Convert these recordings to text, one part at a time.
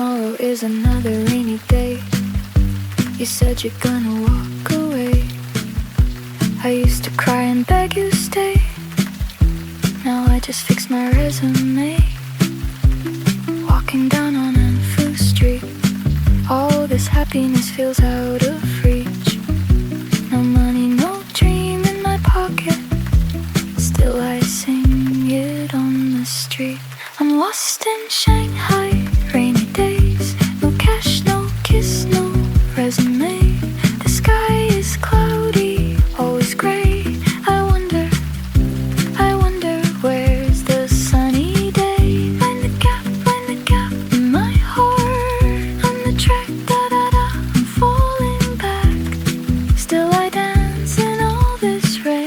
tomorrow is another rainy day. You said you're gonna walk away. I used to cry and beg you stay. Now I just fixed my résumé. Walking down on Anfu Street. All this happiness feels out of reach. No money, no dream in my pocket. Still I sing it on the street. I'm lost in Shanghai rainy days. No cash, no kiss, no résumé. The sky is cloudy, always gray. I wonder where's the sunny day. Find the gap in my heart. On the track, da-da-da, I'm falling back. Still I dance in all this rain.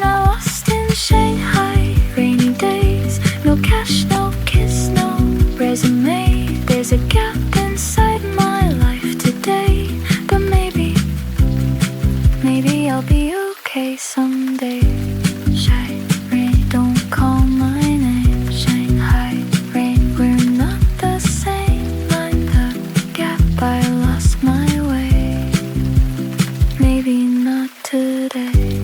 I'm lost in Shanghai rainy days. No cash, no kiss, no résumé. There's a gap inside my life today. But maybe I'll be okay someday. Shy rain, don't call my name. Shanghai rain, we're not the same. Mind the gap, I lost my way. Maybe not today.